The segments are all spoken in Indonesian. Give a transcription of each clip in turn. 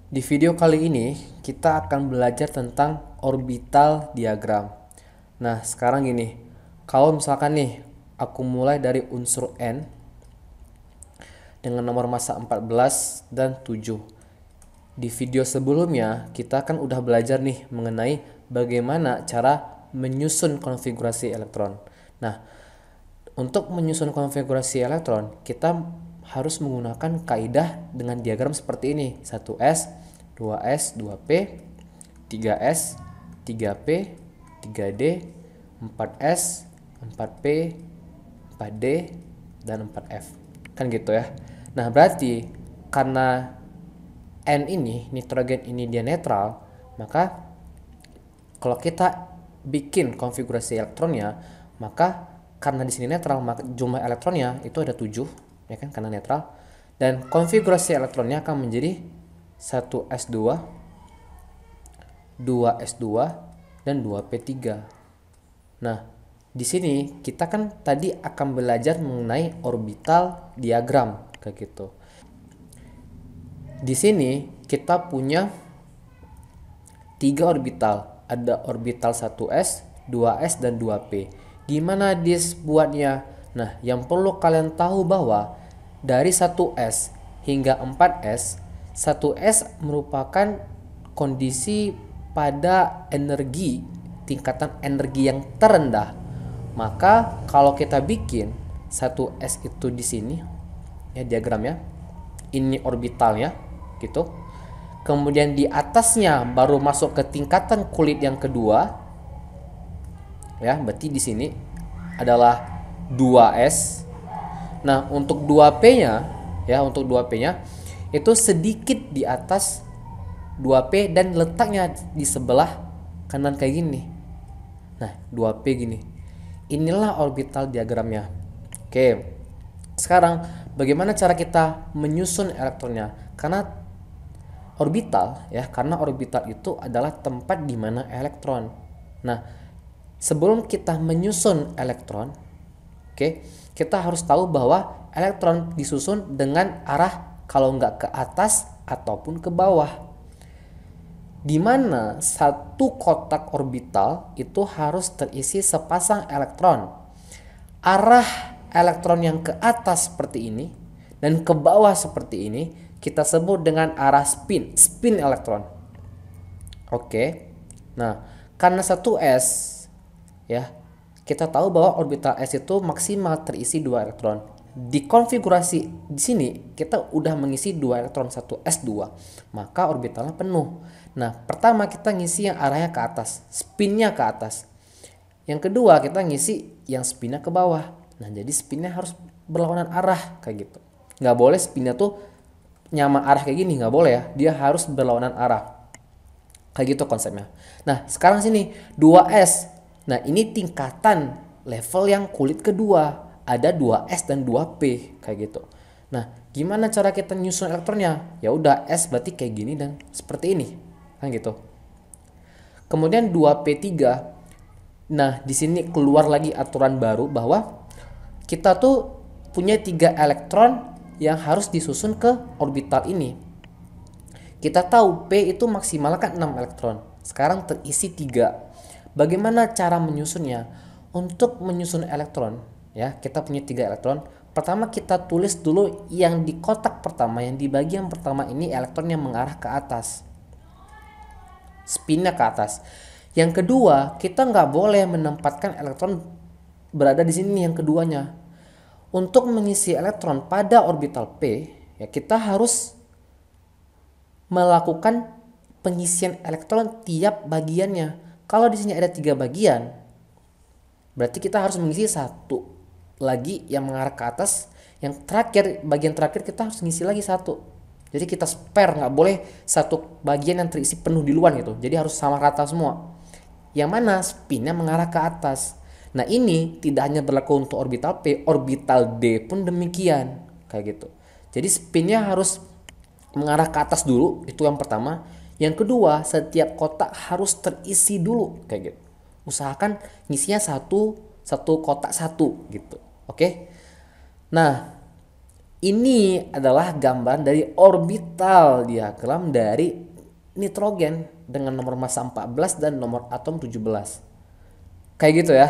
Di video kali ini kita akan belajar tentang orbital diagram. Nah, sekarang gini. Kalau misalkan nih aku mulai dari unsur N dengan nomor massa 14 dan 7. Di video sebelumnya kita kan udah belajar nih mengenai bagaimana cara menyusun konfigurasi elektron. Nah, untuk menyusun konfigurasi elektron, kita harus menggunakan kaidah dengan diagram seperti ini. 1S, 2S, 2P, 3S, 3P, 3D, 4S, 4P, 4D, dan 4F. Kan gitu ya. Nah, berarti karena N ini, nitrogen ini dia netral, maka kalau kita bikin konfigurasi elektronnya, maka karena di sini netral, maka jumlah elektronnya itu ada 7, ya kan, karena netral. Dan konfigurasi elektronnya akan menjadi 1s2, 2s2, dan 2p3. Nah, di sini kita kan tadi akan belajar mengenai orbital diagram kayak gitu. Di sini kita punya 3 orbital. Ada orbital 1s, 2s, dan 2p. Gimana buatnya? Nah, yang perlu kalian tahu bahwa dari 1s hingga 4s, 1s merupakan kondisi pada energi, tingkatan energi yang terendah. Maka kalau kita bikin 1s itu di sini ya diagramnya, ini orbitalnya gitu. Kemudian di atasnya baru masuk ke tingkatan kulit yang kedua. Ya, berarti di sini adalah 2s. Nah, untuk 2p-nya ya, untuk 2p-nya itu sedikit di atas 2p dan letaknya di sebelah kanan kayak gini. Nah, 2p gini. Inilah orbital diagramnya. Oke. Sekarang bagaimana cara kita menyusun elektronnya? Karena orbital itu adalah tempat di mana elektron. Nah, sebelum kita menyusun elektron, kita harus tahu bahwa elektron disusun dengan arah kalau nggak ke atas ataupun ke bawah. Di mana satu kotak orbital itu harus terisi sepasang elektron. Arah elektron yang ke atas seperti ini dan ke bawah seperti ini kita sebut dengan arah spin elektron. Oke. Nah, karena 1s ya, kita tahu bahwa orbital S itu maksimal terisi 2 elektron. Di konfigurasi di sini kita udah mengisi 2 elektron 1s2, maka orbitalnya penuh. Nah, pertama kita ngisi yang arahnya ke atas, spinnya ke atas. Yang kedua kita ngisi yang spinnya ke bawah. Nah, jadi spinnya harus berlawanan arah kayak gitu. Nggak boleh spinnya tuh nyama arah kayak gini, nggak boleh ya. Dia harus berlawanan arah. Kayak gitu konsepnya. Nah, sekarang sini 2S. Nah, ini tingkatan level yang kulit kedua. Ada 2S dan 2P kayak gitu. Nah, gimana cara kita nyusun elektronnya? Ya udah, S berarti kayak gini dan seperti ini. Kan gitu. Kemudian 2P3. Nah, di sini keluar lagi aturan baru bahwa kita tuh punya 3 elektron yang harus disusun ke orbital ini. Kita tahu P itu maksimal kan 6 elektron. Sekarang terisi 3. Bagaimana cara menyusunnya? Untuk menyusun elektron, ya, kita punya 3 elektron. Pertama kita tulis dulu yang di kotak pertama, yang di bagian pertama ini elektron yang mengarah ke atas. Spinnya ke atas. Yang kedua, kita nggak boleh menempatkan elektron berada di sini yang keduanya. Untuk mengisi elektron pada orbital P, ya kita harus melakukan pengisian elektron tiap bagiannya. Kalau di sini ada 3 bagian, berarti kita harus mengisi satu lagi yang mengarah ke atas. Yang terakhir, bagian terakhir kita harus mengisi lagi satu. Jadi kita spare, nggak boleh satu bagian yang terisi penuh di luar gitu. Jadi harus sama rata semua. Yang mana spinnya mengarah ke atas. Nah, ini tidak hanya berlaku untuk orbital P, orbital D pun demikian kayak gitu. Jadi spinnya harus mengarah ke atas dulu, itu yang pertama. Yang kedua, setiap kotak harus terisi dulu kayak gitu. Usahakan ngisinya satu kotak satu gitu. Oke. Nah, Ini adalah gambaran dari orbital diagram dari nitrogen dengan nomor massa 14 dan nomor atom 17. Kayak gitu ya.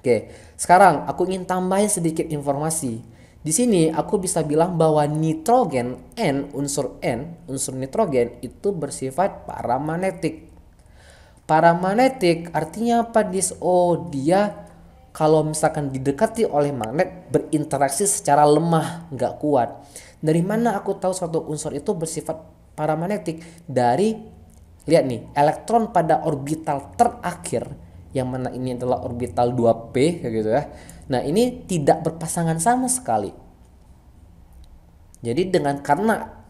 Oke, sekarang aku ingin tambahin sedikit informasi. Di sini aku bisa bilang bahwa nitrogen unsur nitrogen itu bersifat paramagnetik. Paramagnetik artinya apa, Dis? Oh, dia kalau misalkan didekati oleh magnet berinteraksi secara lemah, nggak kuat. Dari mana aku tahu suatu unsur itu bersifat paramagnetik? Dari, lihat nih, elektron pada orbital terakhir, yang mana ini adalah orbital 2p kayak gitu ya. Nah, ini tidak berpasangan sama sekali. Jadi karena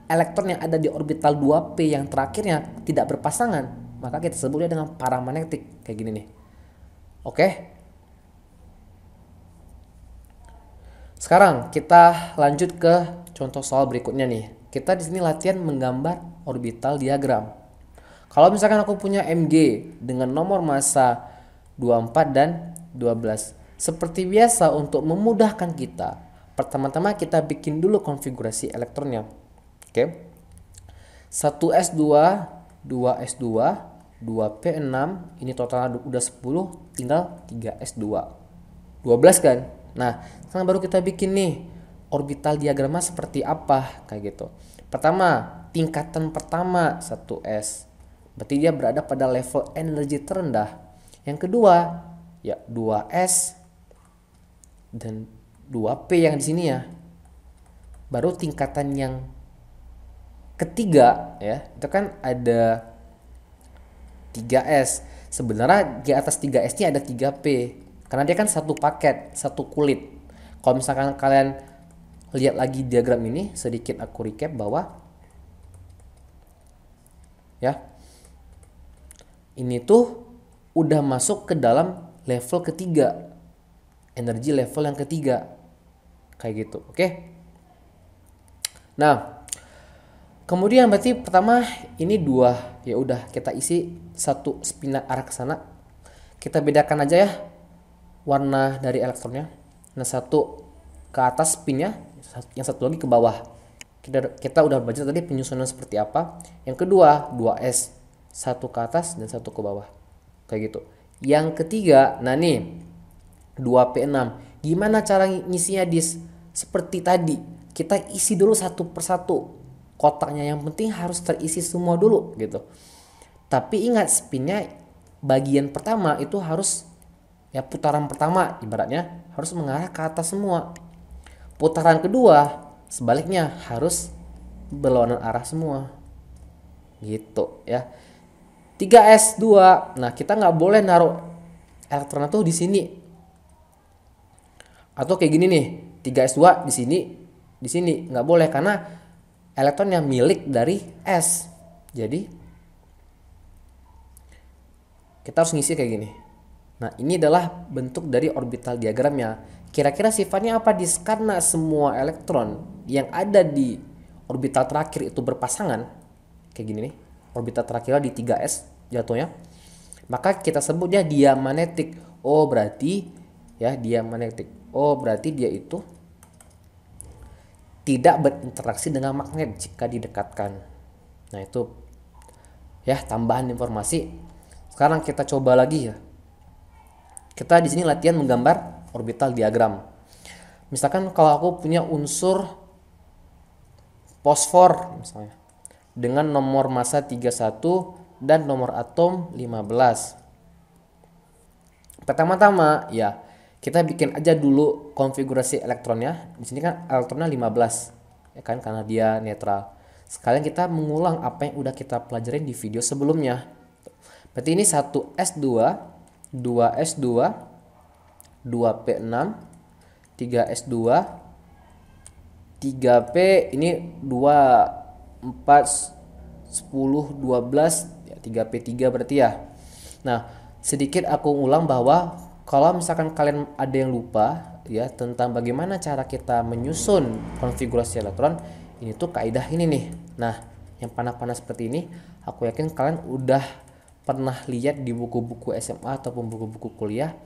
elektron yang ada di orbital 2p yang terakhirnya tidak berpasangan, maka kita sebutnya dengan paramagnetik kayak gini nih. Oke. Sekarang kita lanjut ke contoh soal berikutnya nih. Kita di sini latihan menggambar orbital diagram. Kalau misalkan aku punya Mg dengan nomor massa 24 dan 12. Seperti biasa untuk memudahkan kita, pertama-tama kita bikin dulu konfigurasi elektronnya. Oke. 1s2, 2s2, 2p6, ini totalnya udah 10, tinggal 3s2. 12 kan? Nah, sekarang baru kita bikin nih orbital diagramnya seperti apa kayak gitu. Pertama, tingkatan pertama 1s. Berarti dia berada pada level energi terendah. Yang kedua, ya 2S dan 2P yang di sini ya. Baru tingkatan yang ketiga ya, itu kan ada 3S. Sebenarnya di atas 3S ini ada 3P. Karena dia kan satu paket, satu kulit. Kalau misalkan kalian lihat lagi diagram ini, sedikit aku recap bahwa ya, ini tuh udah masuk ke dalam level ketiga, energi level yang ketiga kayak gitu. Oke. Nah, kemudian berarti pertama ini 2, ya udah kita isi satu spin arah ke sana. Kita bedakan aja ya warna dari elektronnya. Nah, satu ke atas spinnya, yang satu lagi ke bawah. Kita udah baca tadi penyusunan seperti apa. Yang kedua 2S, satu ke atas dan satu ke bawah kayak gitu. Yang ketiga, nah nih 2p6, gimana cara ngisinya, Dis? Seperti tadi, kita isi dulu satu persatu kotaknya, yang penting harus terisi semua dulu gitu. Tapi ingat, spinnya bagian pertama itu harus, ya putaran pertama ibaratnya harus mengarah ke atas semua. Putaran kedua sebaliknya harus berlawanan arah semua gitu ya. 3s2. Nah, kita nggak boleh naruh elektron tuh di sini. Atau kayak gini nih, 3s2 di sini nggak boleh karena elektron yang milik dari S. Jadi kita harus ngisi kayak gini. Nah, ini adalah bentuk dari orbital diagramnya. Kira-kira sifatnya apa, Dis? Karena semua elektron yang ada di orbital terakhir itu berpasangan kayak gini nih. Orbital terakhirnya di 3s jatuhnya, maka kita sebutnya diamagnetik. Oh, berarti ya diamagnetik. Oh, berarti dia itu tidak berinteraksi dengan magnet jika didekatkan. Nah, itu ya tambahan informasi. Sekarang kita coba lagi ya. Kita di sini latihan menggambar orbital diagram. Misalkan kalau aku punya unsur fosfor misalnya dengan nomor massa 31 dan nomor atom 15. Pertama-tama ya kita bikin aja dulu konfigurasi elektronnya. Di sini kan elektronnya 15 ya kan, karena dia netral. Sekalian kita mengulang apa yang udah kita pelajarin di video sebelumnya. Berarti ini 1s2, 2s2, 2p6, 3s2, 3p ini 2 4 10 12 ya, 3p3 berarti ya. Nah, sedikit aku ulang bahwa kalau misalkan kalian ada yang lupa ya tentang bagaimana cara kita menyusun konfigurasi elektron, ini tuh kaidah ini nih. Nah, yang panah-panah seperti ini aku yakin kalian udah pernah lihat di buku-buku SMA ataupun buku-buku kuliah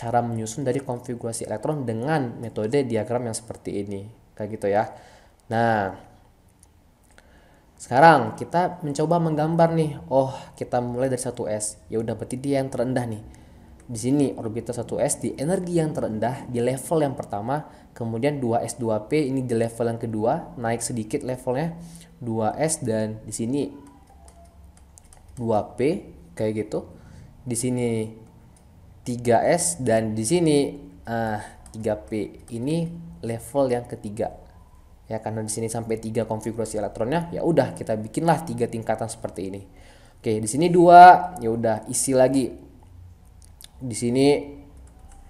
cara menyusun dari konfigurasi elektron dengan metode diagram yang seperti ini. Kayak gitu ya. Nah, sekarang kita mencoba menggambar nih. Oh, kita mulai dari 1s. Ya udah, berarti dia yang terendah nih. Di sini orbital 1s di energi yang terendah di level yang pertama, kemudian 2s 2p ini di level yang kedua, naik sedikit levelnya 2s, dan di sini 2p kayak gitu. Di sini 3s, dan di sini 3p ini level yang ketiga. Ya, karena di sini sampai 3 konfigurasi elektronnya, ya udah kita bikinlah 3 tingkatan seperti ini. Oke, di sini 2, ya udah isi lagi. Di sini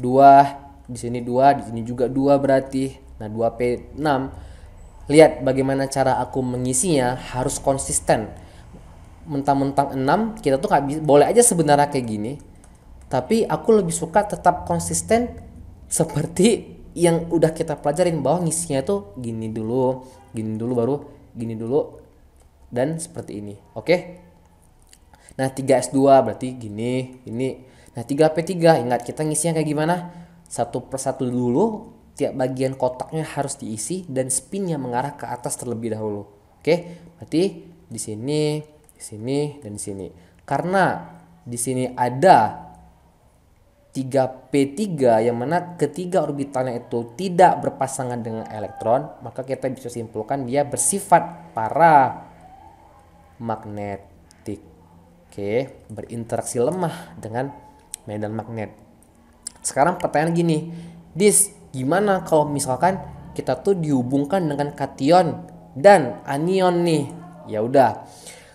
2, di sini 2, di sini juga 2 berarti. Nah, 2p 6. Lihat bagaimana cara aku mengisinya, harus konsisten. Mentang-mentang 6, kita tuh nggak bisa, boleh aja sebenarnya kayak gini. Tapi aku lebih suka tetap konsisten seperti yang udah kita pelajarin, bahwa ngisinya tuh gini dulu baru gini dulu, dan seperti ini. Oke. Nah, 3s2 berarti gini, ini. Nah, 3p3 ingat kita ngisinya kayak gimana? Satu persatu dulu, tiap bagian kotaknya harus diisi dan spinnya mengarah ke atas terlebih dahulu. Oke, berarti di sini, dan di sini. Karena di sini ada 3p3 yang mana ketiga orbitalnya itu tidak berpasangan dengan elektron, maka kita bisa simpulkan dia bersifat paramagnetik. Oke, berinteraksi lemah dengan medan magnet. Sekarang pertanyaan gini, Dis, gimana kalau misalkan kita tuh dihubungkan dengan kation dan anion nih? Ya udah,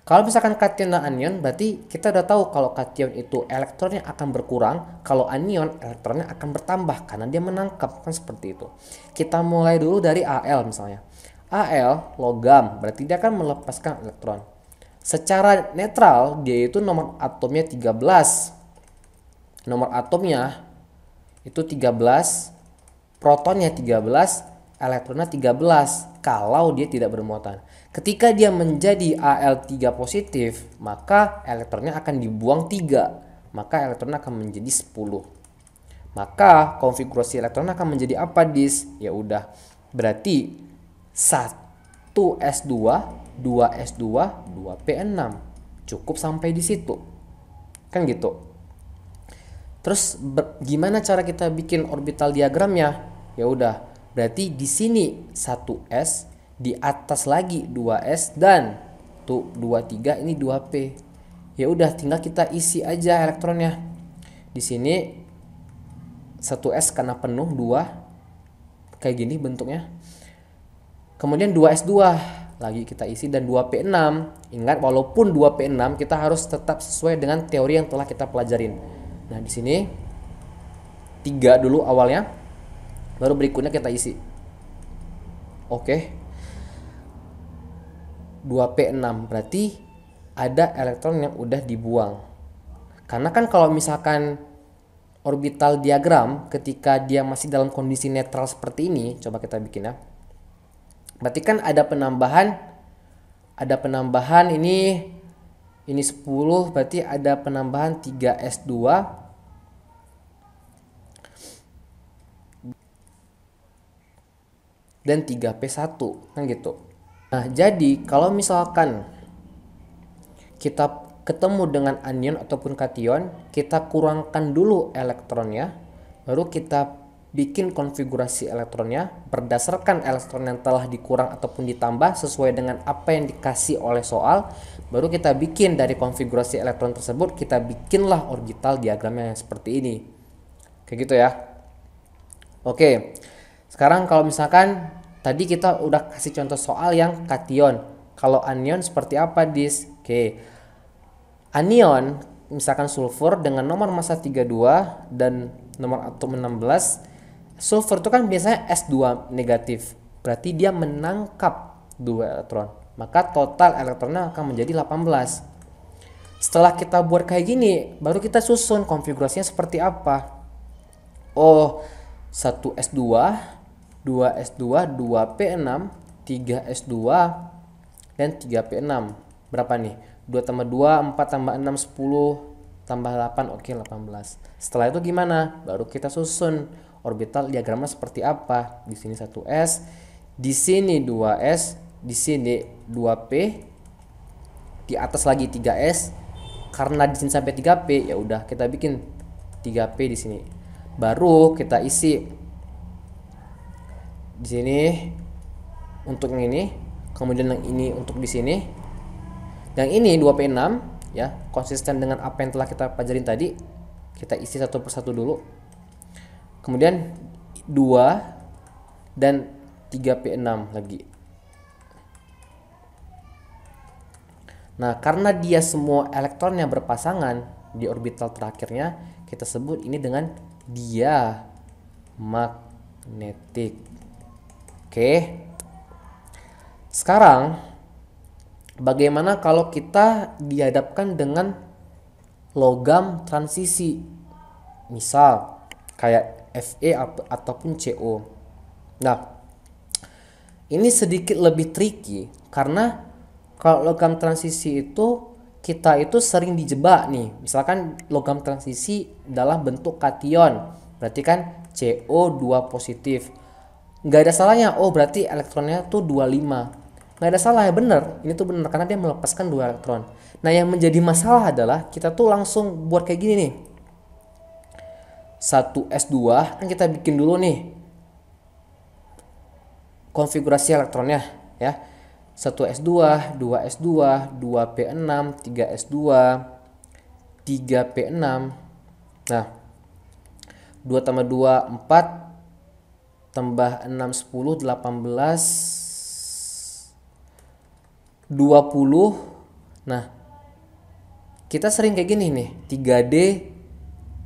kalau misalkan kation dan anion, berarti kita udah tahu kalau kation itu elektronnya akan berkurang, kalau anion elektronnya akan bertambah karena dia menangkap, kan seperti itu. Kita mulai dulu dari Al misalnya. Al logam, berarti dia akan melepaskan elektron. Secara netral dia itu nomor atomnya 13. Nomor atomnya itu 13, protonnya 13, elektronnya 13 kalau dia tidak bermuatan. Ketika dia menjadi Al3 positif, maka elektronnya akan dibuang 3, maka elektronnya akan menjadi 10. Maka konfigurasi elektron akan menjadi apa, Dis? Ya udah, berarti 1s2, 2s2, 2p6. Cukup sampai di situ. Kan gitu. Terus gimana cara kita bikin orbital diagramnya? Ya udah, berarti di sini 1s, di atas lagi 2s, dan tuh 23 ini 2p. Ya udah, tinggal kita isi aja elektronnya. Di sini 1s karena penuh 2 kayak gini bentuknya. Kemudian 2s2 lagi kita isi, dan 2p6. Ingat, walaupun 2p6 kita harus tetap sesuai dengan teori yang telah kita pelajarin. Nah, di sini 3 dulu awalnya, baru berikutnya kita isi. Oke. 2p6 berarti ada elektron yang udah dibuang. Karena kan kalau misalkan orbital diagram ketika dia masih dalam kondisi netral seperti ini, coba kita bikin ya. Berarti kan ada penambahan ini 10, berarti ada penambahan 3s2 dan 3p1 kan gitu. Nah, jadi kalau misalkan kita ketemu dengan anion ataupun kation, kita kurangkan dulu elektronnya, baru kita bikin konfigurasi elektronnya berdasarkan elektron yang telah dikurang ataupun ditambah sesuai dengan apa yang dikasih oleh soal. Baru kita bikin dari konfigurasi elektron tersebut, kita bikinlah orbital diagramnya yang seperti ini. Kayak gitu ya. Oke. Sekarang kalau misalkan tadi kita udah kasih contoh soal yang kation. Kalau anion seperti apa, Dis? Oke. Anion misalkan sulfur dengan nomor massa 32 dan nomor atom 16. Sulfur itu kan biasanya S2 negatif. Berarti dia menangkap 2 elektron. Maka total elektronnya akan menjadi 18. Setelah kita buat kayak gini, baru kita susun konfigurasinya seperti apa. Oh, 1s2, 2s2, 2p6, 3s2, dan 3p6. Berapa nih? 2 tambah 2, 4 tambah 6, 10. tambah 8, oke 18. Setelah itu gimana? Baru kita susun orbital diagramnya seperti apa. Di sini 1s, di sini 2s, di sini 2p, di atas lagi 3s. Karena di sini sampai 3p, ya udah kita bikin 3p di sini. Baru kita isi di sini untuk yang ini, kemudian yang ini untuk di sini. Yang ini 2p6 ya, konsisten dengan apa yang telah kita pelajarin tadi. Kita isi satu persatu dulu. Kemudian 2 dan 3p6 lagi. Nah, karena dia semua elektronnya berpasangan di orbital terakhirnya, kita sebut ini dengan dia magnetik. Oke. Sekarang bagaimana kalau kita dihadapkan dengan logam transisi? Misal kayak Fe ataupun Co. Nah, ini sedikit lebih tricky karena kalau logam transisi itu kita itu sering dijebak nih. Misalkan logam transisi dalam bentuk kation, berarti kan CO2 positif. Nggak ada salahnya, oh berarti elektronnya tuh 25. Nggak ada salah ya, bener. Ini tuh bener karena dia melepaskan 2 elektron. Nah, yang menjadi masalah adalah kita tuh langsung buat kayak gini nih. 1s2 kan kita bikin dulu nih konfigurasi elektronnya ya. 1s2, 2s2, 2p6, 3s2, 3p6. Nah, 2 tambah 2 4 tambah 6 10 18 20. Nah, kita sering kayak gini nih, 3D.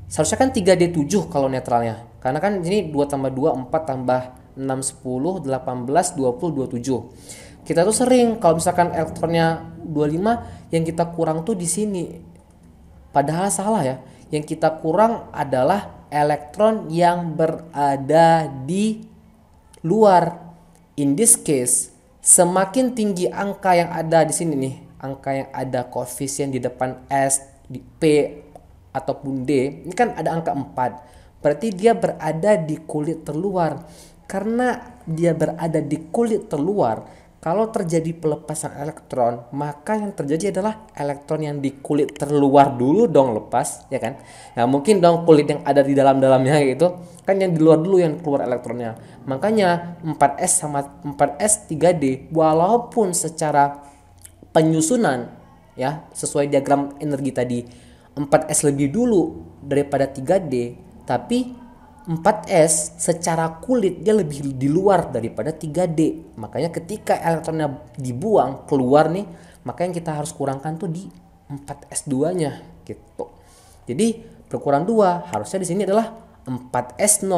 Seharusnya kan 3D7 kalau netralnya. Karena kan ini 2 tambah 2 4 tambah 6 10 18 20 27. Kita tuh sering kalau misalkan elektronnya 25, yang kita kurang tuh di sini. Padahal salah ya. Yang kita kurang adalah elektron yang berada di luar. In this case, semakin tinggi angka yang ada di sini nih, angka yang ada koefisien di depan S, di P ataupun D, ini kan ada angka 4. Berarti dia berada di kulit terluar. Karena dia berada di kulit terluar, kalau terjadi pelepasan elektron, maka yang terjadi adalah elektron yang di kulit terluar dulu dong lepas, ya kan? Nah, mungkin dong kulit yang ada di dalam-dalamnya gitu, kan yang di luar dulu yang keluar elektronnya. Makanya 4s sama 4s 3D, walaupun secara penyusunan ya sesuai diagram energi tadi 4s lebih dulu daripada 3D, tapi 4s secara kulit dia lebih di luar daripada 3D. Makanya ketika elektronnya dibuang keluar nih, maka yang kita harus kurangkan tuh di 4s2-nya gitu. Jadi berkurang 2, harusnya di sini adalah 4s0.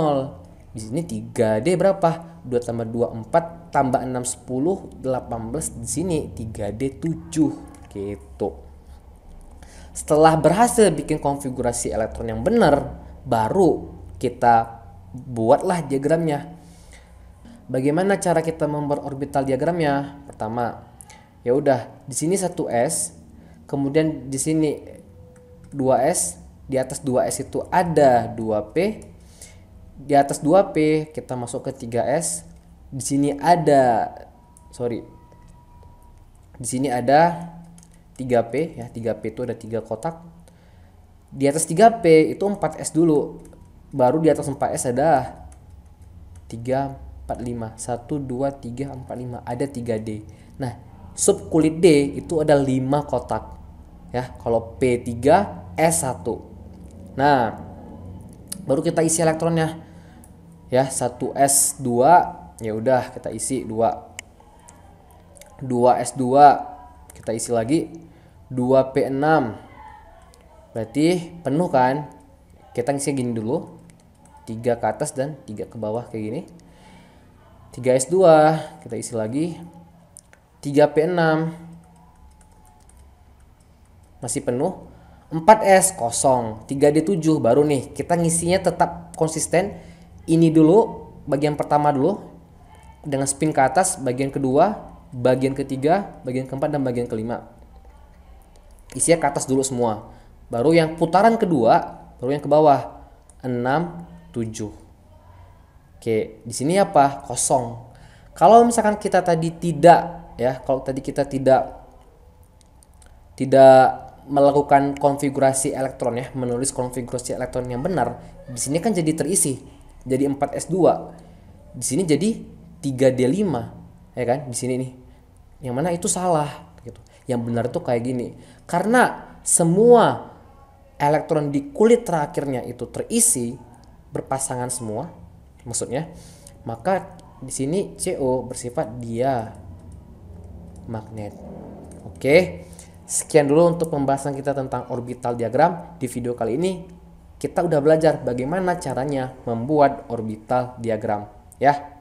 Di sini 3D berapa? 2 tambah 2 4 tambah 6 10 18, di sini 3D 7 gitu. Setelah berhasil bikin konfigurasi elektron yang benar, baru kita buatlah diagramnya. Bagaimana cara kita membuat orbital diagramnya? Pertama, ya udah di sini 1s, kemudian di sini 2s, di atas 2s itu ada 2p, di atas 2p kita masuk ke 3s, di sini ada di sini ada 3p ya, 3p itu ada 3 kotak. Di atas 3p itu 4s dulu. Baru di atas 4s ada 3 4 5 1 2 3 4 5, ada 3D. Nah, sub kulit D itu ada 5 kotak ya. Kalau P3 S1. Nah, baru kita isi elektronnya ya. 1s2 ya udah kita isi 2. 2s2 kita isi lagi 2p6. Berarti penuh kan? Kita ngisi gini dulu, 3 ke atas dan 3 ke bawah kayak gini. 3s2 kita isi lagi, 3p6 masih penuh, 4s kosong, 3d7 baru nih kita ngisinya tetap konsisten. Ini dulu bagian pertama dulu dengan spin ke atas, bagian kedua, bagian ketiga, bagian keempat dan bagian kelima isinya ke atas dulu semua. Baru yang putaran kedua, baru yang ke bawah 6, 7. Oke, di sini apa? Kosong. Kalau misalkan kita tadi tidak ya, kalau tadi kita tidak melakukan konfigurasi elektron ya, menulis konfigurasi elektron yang benar, di sini kan jadi terisi. Jadi 4s2. Di sini jadi 3d5, ya kan? Di sini nih. Yang mana itu salah gitu. Yang benar itu kayak gini. Karena semua elektron di kulit terakhirnya itu terisi berpasangan semua, maksudnya, maka di sini CO bersifat dia magnet. Oke, sekian dulu untuk pembahasan kita tentang orbital diagram. Di video kali ini kita udah belajar bagaimana caranya membuat orbital diagram ya.